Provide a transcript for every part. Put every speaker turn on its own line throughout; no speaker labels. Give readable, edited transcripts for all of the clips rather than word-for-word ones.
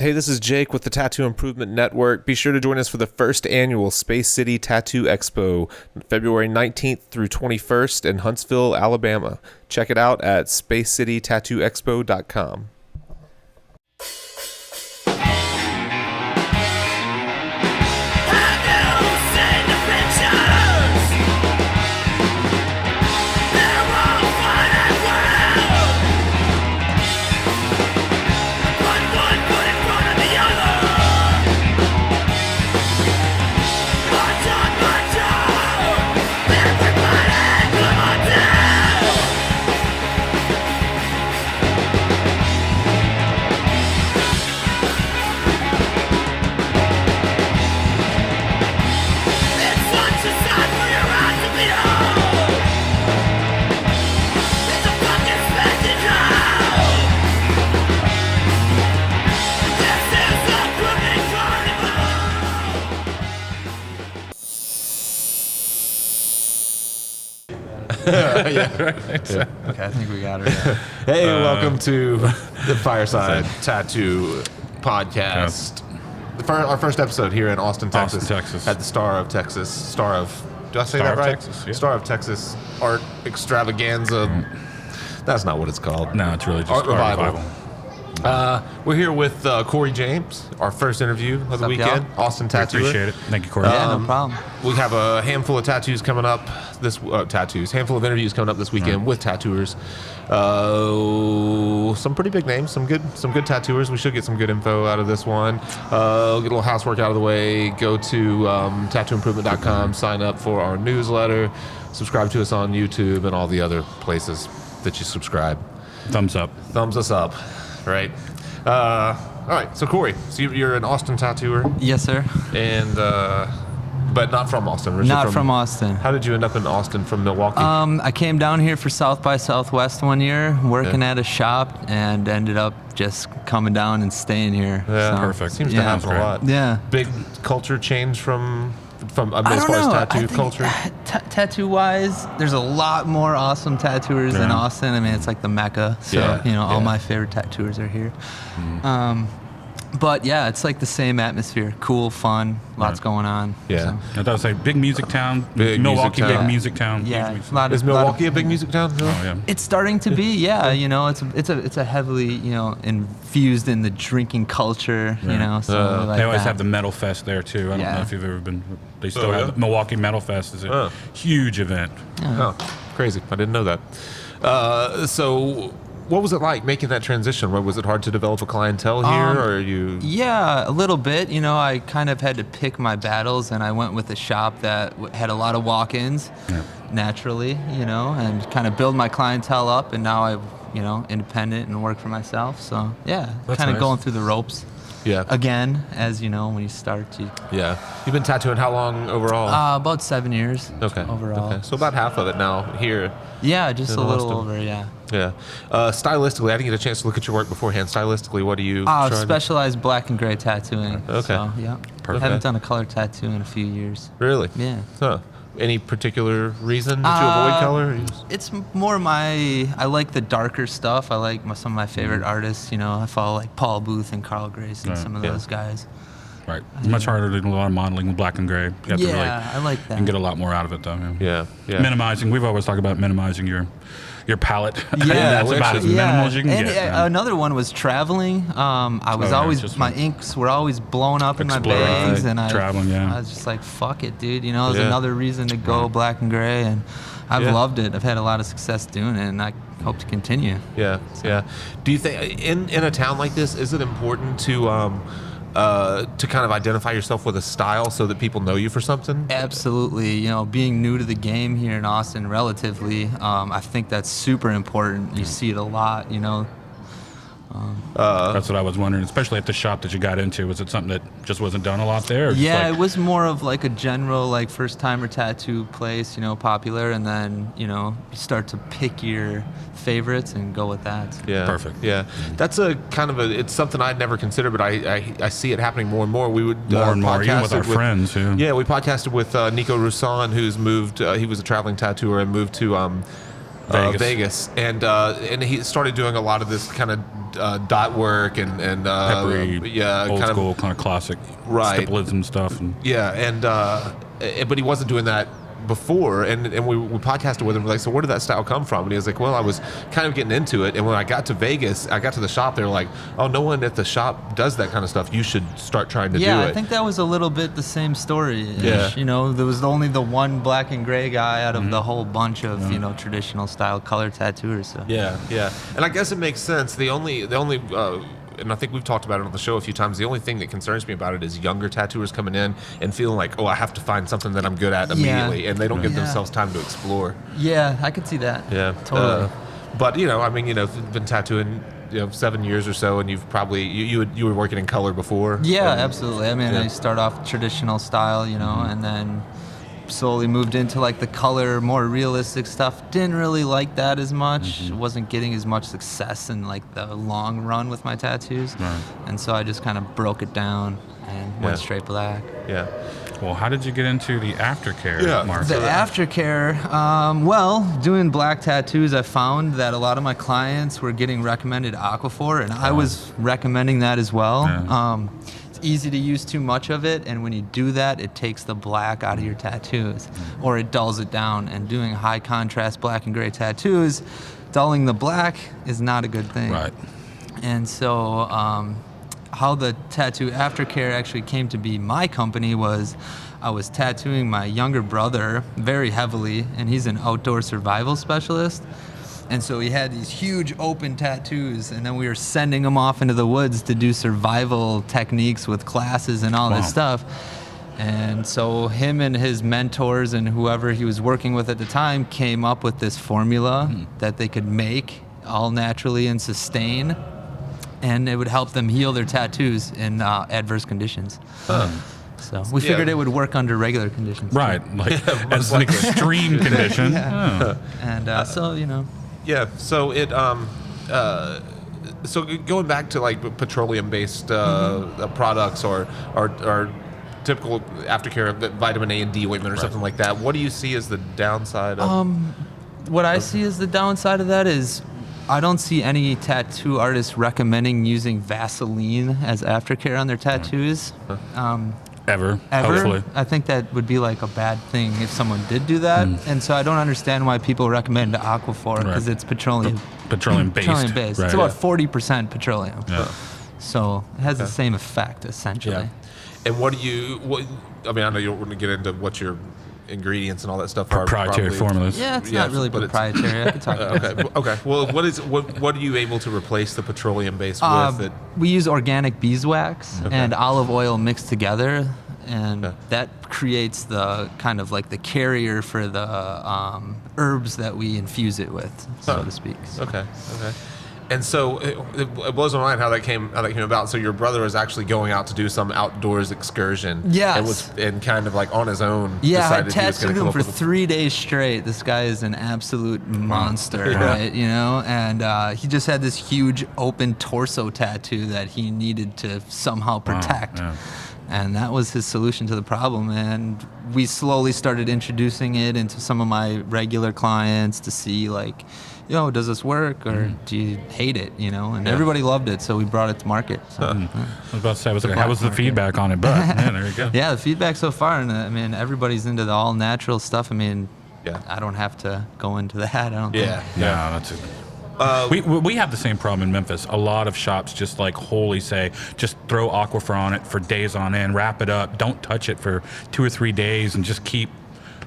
Hey, this is Jake with the Tattoo Improvement Network. Be sure to join us for the first annual Space City Tattoo Expo, February 19th through 21st in Huntsville, Alabama. Check it out at spacecitytattooexpo.com.
Yeah. Okay, I think we got her. Yeah. Hey, welcome to the Fireside Tattoo Podcast. Our first episode here in Austin, Texas. At the Star of Texas. Do I say that right?
Texas, yeah.
Star of Texas Art Extravaganza. That's not what it's called.
No, it's really just
Art
Revival.
We're here with Cory James, our first interview of the weekend.
Y'all?
Austin Tattoo.
Appreciate it. Thank you, Cory.
Yeah, no problem.
We have a handful of tattoos coming up handful of interviews coming up this weekend with tattooers. Some pretty big names, some good tattooers. We should get some good info out of this one. Get a little housework out of the way. Go to tattooimprovement.com, sign up for our newsletter, subscribe to us on YouTube and all the other places that you subscribe.
Thumbs up.
Thumbs us up, right? All right, so Cory, you're an Austin tattooer,
Yes, sir.
and but not from Austin. Originally
Not from Austin.
How did you end up in Austin from Milwaukee?
I came down here for South by Southwest one year, working at a shop, and ended up just coming down and staying here.
Yeah,
So,
perfect.
Seems to happen a lot.
Yeah.
Big culture change from
I
as
don't
far as
know.
tattoo
I think
culture.
Tattoo-wise, there's a lot more awesome tattooers in
Yeah.
Austin. I mean, it's like the Mecca. So,
Yeah,
all
yeah.
my favorite tattooers are here. But yeah, it's like the same atmosphere. Cool, fun, lots going on.
Yeah.
I thought it was like big music town.
Big
Milwaukee,
music town.
big music town.
Yeah,
Usually.
a lot of,
Is Milwaukee a big music town? Really?
Oh, yeah.
It's starting to be, yeah. It's a heavily, infused in the drinking culture, So we like
They always
that.
have the Metal Fest there, too. I don't
Yeah.
know if you've ever been. They still
Oh,
have
yeah?
the Milwaukee Metal Fest. Is a
Oh.
huge event.
Oh, crazy! I didn't know that. So, what was it like making that transition? Was it hard to develop a clientele here, or are you?
Yeah, a little bit. I kind of had to pick my battles, and I went with a shop that had a lot of walk-ins naturally, and kind of build my clientele up. And now I'm, independent and work for myself. So yeah,
That's
kind of
nice.
going through the ropes
Yeah.
again, as when you start.
Yeah. You've been tattooing how long overall?
About 7 years.
Okay.
Overall.
Okay. So about half of it now here.
Yeah, just
In
a little
Austin.
over. Yeah.
Yeah. Stylistically, I didn't get a chance to look at your work beforehand. Stylistically, what do you? try to-
Specialized black and gray tattooing.
Okay.
So, yeah.
Perfect.
Haven't done a color tattoo in a few years.
Really?
Yeah.
Huh. Any particular reason that you avoid color? Or you just-
It's more I like the darker stuff. I like some of my favorite artists. I follow like Paul Booth and Carl Grace and some of
Yeah.
those guys.
Right. It's much harder to do a lot of modeling with black and gray. You have to really,
I like
you
that.
can get a lot more out of it, though.
Yeah. Yeah.
Minimizing. We've always talked about minimizing your palette.
Yeah,
That's
we
about as
actually-
minimal as you can
and
get. man.
another one was traveling. I was
Oh, yeah,
always
just
my inks were always blown up in my
Exploding.
bags,
Right.
and
Traveling, yeah.
I was just like, fuck it, dude. It was
Yeah.
another reason to go black and gray, and I've
Yeah.
loved it. I've had a lot of success doing it, and I hope to continue.
Yeah, yeah. Do you think in a town like this, is it important to kind of identify yourself with a style so that people know you for something?
Absolutely. Being new to the game here in Austin relatively, I think that's super important. You see it a lot,
That's what I was wondering, especially at the shop that you got into. Was it something that just wasn't done a lot there? Or just
Yeah,
like,
it was more of like a general like first timer tattoo place, popular, and then, you start to pick your favorites and go with that.
Yeah,
Perfect.
Yeah, that's a kind of it's something I'd never considered, but I see it happening more and more. We would
more and more, even with our
podcasted
friends. Yeah.
Yeah, we podcasted with Nico Roussan, who's moved. He was a traveling tattooer and moved to Vegas, and he started doing a lot of this kind of dot work and
Peppery, old
kind
school, kind of classic
Right.
stipplism stuff. And
but he wasn't doing that before, and we podcasted with him. We're like, so where did that style come from? And he was like, well, I was kind of getting into it, and when I got to Vegas, I got to the shop. They were like, oh, no one at the shop does that kind of stuff. You should start trying to do it.
Yeah, I think that was a little bit the same story.
Yeah.
You know, there was only the one black and gray guy out of the whole bunch of you know traditional style color tattooers. So.
Yeah, and I guess it makes sense. The only and I think we've talked about it on the show a few times. The only thing that concerns me about it is younger tattooers coming in and feeling like, oh, I have to find something that I'm good at immediately, and they don't give themselves time to explore.
Yeah, I could see that.
Yeah,
Totally.
But I mean, if you've been tattooing 7 years or so, and you've probably you were working in color before.
Yeah,
and,
absolutely. I mean, I start off traditional style, and then slowly moved into like the color, more realistic stuff. Didn't really like that as much. Wasn't getting as much success in like the long run with my tattoos.
Right.
And so I just kind of broke it down and went straight black.
Yeah.
Well, how did you get into the aftercare market?
The aftercare, doing black tattoos, I found that a lot of my clients were getting recommended Aquaphor, and I was recommending that as well.
Yeah.
It's easy to use too much of it, and when you do that, it takes the black out of your tattoos, or it dulls it down. And doing high contrast black and gray tattoos, dulling the black is not a good thing.
Right.
And so how the tattoo aftercare actually came to be my company was I was tattooing my younger brother very heavily, and he's an outdoor survival specialist. And so he had these huge open tattoos, and then we were sending him off into the woods to do survival techniques with classes and all this stuff. And so him and his mentors and whoever he was working with at the time came up with this formula that they could make all naturally and sustain, and it would help them heal their tattoos in adverse conditions. So we figured it would work under regular conditions.
Right, like as an extreme condition.
And so,
Yeah. So it so going back to like petroleum-based products or typical aftercare vitamin A and D ointment or something like that, what do you see as the downside of?
What I see as the downside of that is I don't see any tattoo artists recommending using Vaseline as aftercare on their tattoos.
Ever. Hopefully.
I think that would be like a bad thing if someone did do that. And so I don't understand why people recommend Aquaphor, because it's petroleum
Petroleum-based.
Petroleum-based.
Right.
It's about 40% petroleum.
Yeah.
So it has the same effect, essentially.
Yeah. And what I mean, I know you don't want to get into what your ingredients and all that stuff are.
Proprietary
probably.
formulas.
Yeah, it's not really
but it's-
proprietary. I could talk about it.
Okay. Well, what are you able to replace the petroleum base with? That
We use organic beeswax and olive oil mixed together, and that creates the kind of like the carrier for the herbs that we infuse it with, so to speak. So.
Okay. And so it blows my mind how that came about. So your brother was actually going out to do some outdoors excursion.
Yes.
And kind of like on his own.
Yeah, I
decided he was gonna
tattooed
come
him
up
for
with
3 days straight. This guy is an absolute monster, right? And he just had this huge open torso tattoo that he needed to somehow protect.
yeah.
And that was his solution to the problem. And we slowly started introducing it into some of my regular clients to see like, does this work or do you hate it? And everybody loved it, so we brought it to market. So,
I was about to say, how was the feedback on it? But yeah, there you go.
yeah, the feedback so far, and I mean, everybody's into the all natural stuff. I mean, I don't have to go into that. I don't think.
Yeah, that's it. We have the same problem in Memphis. A lot of shops just like wholly say, just throw Aquaphor on it for days on end, wrap it up, don't touch it for 2 or 3 days, and just keep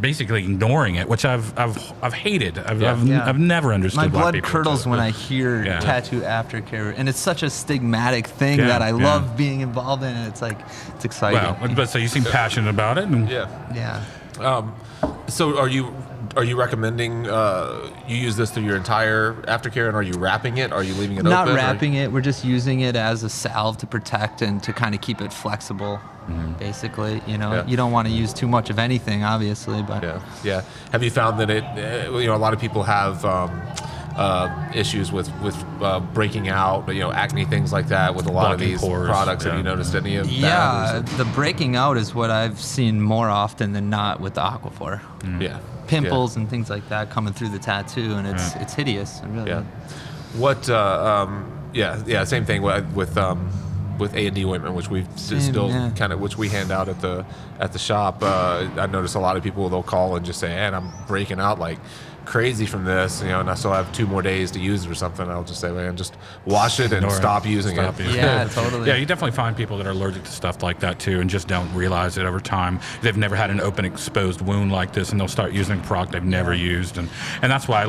basically ignoring it, which I've hated. I've never understood.
My
why
blood
people
curdles
do it.
when I hear tattoo aftercare, and it's such a stigmatic thing that I love being involved in. It's like it's exciting.
Well, but so you seem passionate about it. And
Yeah.
So are you recommending you use this through your entire aftercare, and are you wrapping it? Are you leaving it
Not
open?
wrapping it. We're just using it as a salve to protect and to kind of keep it flexible. Basically, you don't want to use too much of anything, obviously, but
Yeah. Have you found that it? A lot of people have issues with breaking out, acne, things like that with a lot of
Blocking
these
pores,
products. Have
yeah.
you noticed any of that?
Yeah, the breaking out is what I've seen more often than not with the Aquaphor.
Yeah.
Pimples and things like that coming through the tattoo, and it's hideous. It really.
Yeah. What? Same thing with A&D ointment, which we still kind of, which we hand out at the shop. I notice a lot of people, they'll call and just say, "Man, I'm breaking out like crazy from this," and I still have 2 more days to use it or something. I'll just say, "Man, just wash it and stop using it."
Yeah, totally.
Yeah, you definitely find people that are allergic to stuff like that too, and just don't realize it over time. They've never had an open exposed wound like this, and they'll start using a product they've never used, and that's why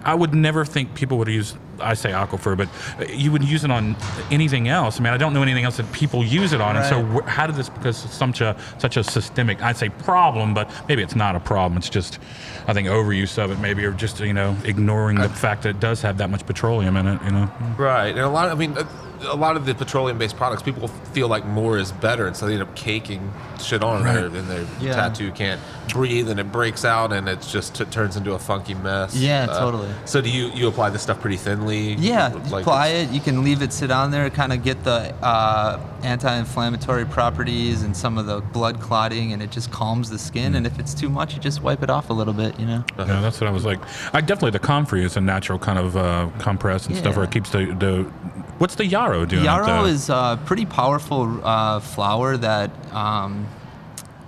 I would never think people would use. I say Aquaphor, but you would use it on anything else. I mean, I don't know anything else that people use it on, and so how did this? Because it's such a systemic, I'd say problem, but maybe it's not a problem. It's just, I think, overuse of it, maybe, or just ignoring the fact that it does have that much petroleum in it.
Right, and a lot of the petroleum-based products, people feel like more is better, and so they end up caking shit on there, and their tattoo can't breathe, and it breaks out, and it turns into a funky mess.
Yeah, totally.
So do you apply this stuff pretty thinly?
Yeah, apply it. You can leave it sit on there, kind of get the anti-inflammatory properties and some of the blood clotting, and it just calms the skin. And if it's too much, you just wipe it off a little bit.
Yeah, that's what I was like. The comfrey is a natural kind of compress and stuff, where it keeps the. What's the yarrow doing?
Yarrow is a pretty powerful flower that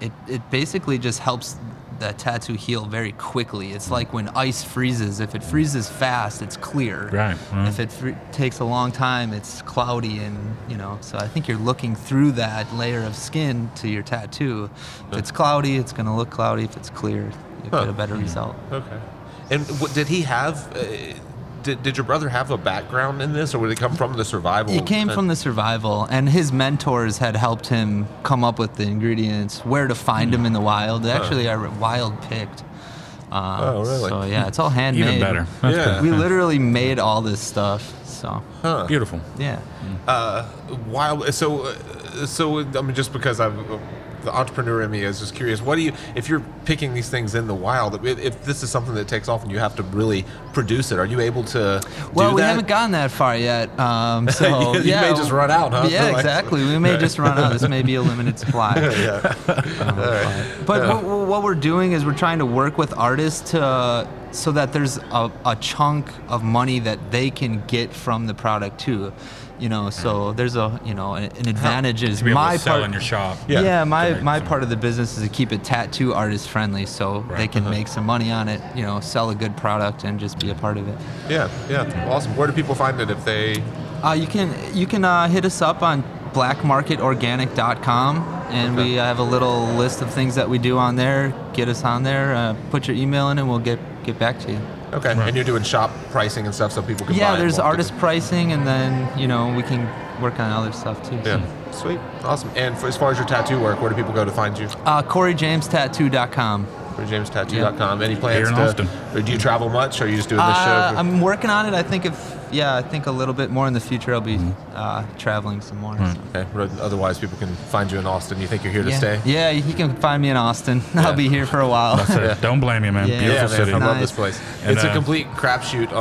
it basically just helps the tattoo heal very quickly. It's like when ice freezes. If it freezes fast, it's clear.
Right.
If it takes a long time, it's cloudy, and So I think you're looking through that layer of skin to your tattoo. If it's cloudy, it's going to look cloudy. If it's clear, you get a better result.
Okay. And did he have? Did your brother have a background in this, or would it come from the survival?
It came from the survival, and his mentors had helped him come up with the ingredients, where to find them in the wild. They actually are wild picked.
Oh, really?
So yeah, it's all handmade.
Even better. That's
We literally made all this stuff. So
beautiful.
Yeah.
Wild. So I mean, just because the entrepreneur in me is just curious. If you're picking these things in the wild, if this is something that takes off and you have to really produce it, are you able to
Well,
do
we
that?
haven't gotten that far yet. So
you may just run out, huh?
Yeah, exactly. We may just run out. This may be a limited supply. But what we're doing is we're trying to work with artists so that there's a chunk of money that they can get from the product too. So there's an advantage is
to be able
my
to sell
part
in your shop.
my part of the business is to keep it tattoo artist friendly, so they can make some money on it, sell a good product and just be a part of it.
Yeah, awesome. Where do people find it if they?
You can hit us up on blackmarketorganic.com, and we have a little list of things that we do on there. Get us on there, put your email in, and we'll get back to you.
Okay, and you're doing shop pricing and stuff so people can buy it.
There's artist pricing, and then we can work on other stuff too.
Yeah, sweet, awesome. And as far as your tattoo work, where do people go to find you?
CoryJamesTattoo.com.
CoryJamesTattoo.com. Any plans
Here in Austin.
or do you travel much, or are you just doing this show?
I'm working on it. I think a little bit more in the future I'll be traveling some more. So.
Okay. But otherwise, people can find you in Austin. You think you're here to stay?
Yeah, you can find me in Austin. I'll be here for a while.
That's it. Don't blame you, man.
Yeah.
Beautiful
Man,
city.
I love
Nice.
this place.
And,
It's a complete crapshoot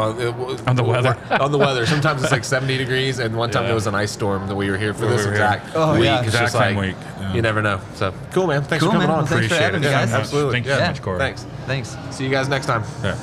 on the weather.
On the weather. Sometimes it's like 70 degrees, and one time there was an ice storm that we were here for this
we were
exact
here.
week.
yeah.
It's
Exact
just
same
like,
week. Yeah.
you never know. So cool, man. Thanks
Cool,
for coming
man.
on.
Well, thanks for
Appreciate
having
it.
me, guys.
Absolutely.
Thank you so much, Cory.
Thanks.
Thanks.
See you guys next time.
Yeah.